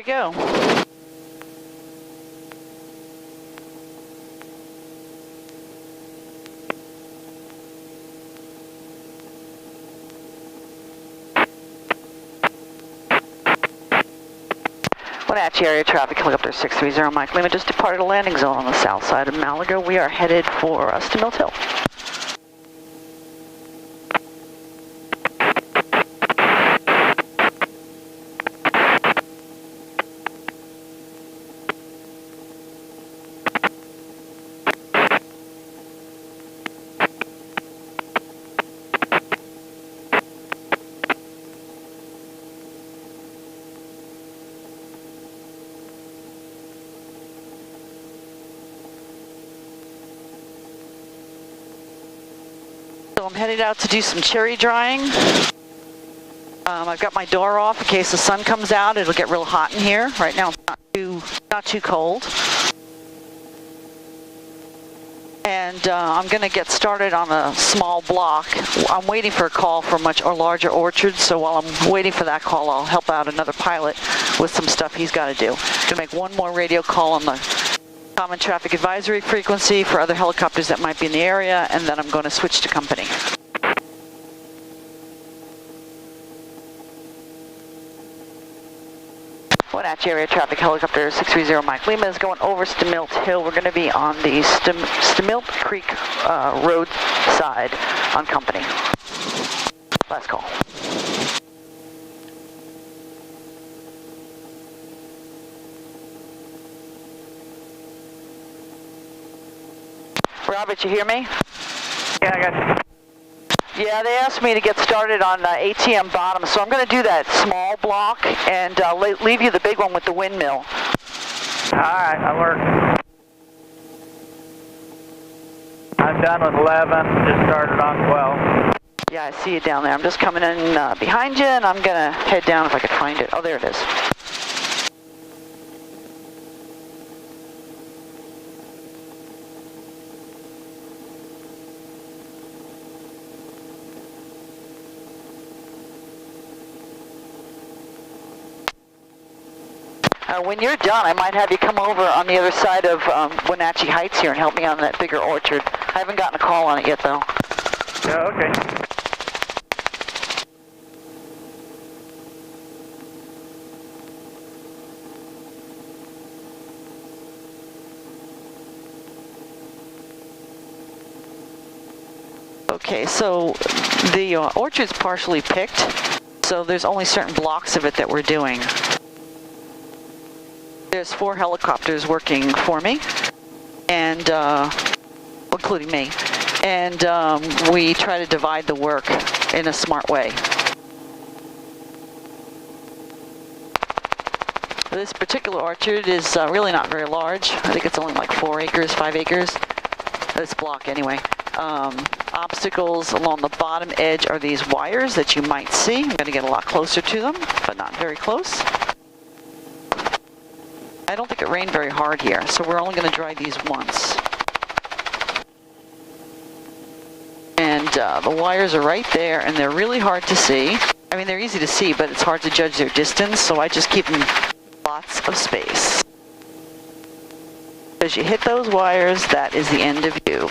go. Wenatchee area traffic, helicopter 630 Mike Lima just departed a landing zone on the south side of Malaga. We are headed for Mill Hill. So I'm headed out to do some cherry drying. I've got my door off in case the sun comes out. It'll get real hot in here. Right now it's not too cold. And I'm going to get started on a small block. I'm waiting for a call for much or larger orchards, so while I'm waiting for that call, I'll help out another pilot with some stuff he's got to do. I'm going to make one more radio call on the common traffic advisory frequency for other helicopters that might be in the area, and then I'm going to switch to company. Wenatchee area traffic, helicopter 630 Mike Lima is going over Stemilt Hill. We're going to be on the Stemilt Creek road side on company. Last call. Robert, you hear me? Yeah, I got you. Yeah, they asked me to get started on ATM bottom, so I'm going to do that small block and leave you the big one with the windmill. All right, that works. I'm done with 11, just started on 12. Yeah, I see you down there. I'm just coming in behind you, and I'm going to head down if I could find it. Oh, there it is. When you're done, I might have you come over on the other side of Wenatchee Heights here and help me on that bigger orchard. I haven't gotten a call on it yet, though. Yeah, okay. Okay, so the orchard's partially picked, so there's only certain blocks of it that we're doing. There's 4 helicopters working for me, and including me, and we try to divide the work in a smart way. This particular orchard is really not very large. I think it's only like 4 acres, 5 acres. This block anyway. Obstacles along the bottom edge are these wires that you might see. I'm going to get a lot closer to them, but not very close. I don't think it rained very hard here, so we're only going to dry these once. And the wires are right there, and they're really hard to see. I mean, they're easy to see, but it's hard to judge their distance, so I just keep them lots of space. As you hit those wires, that is the end of you.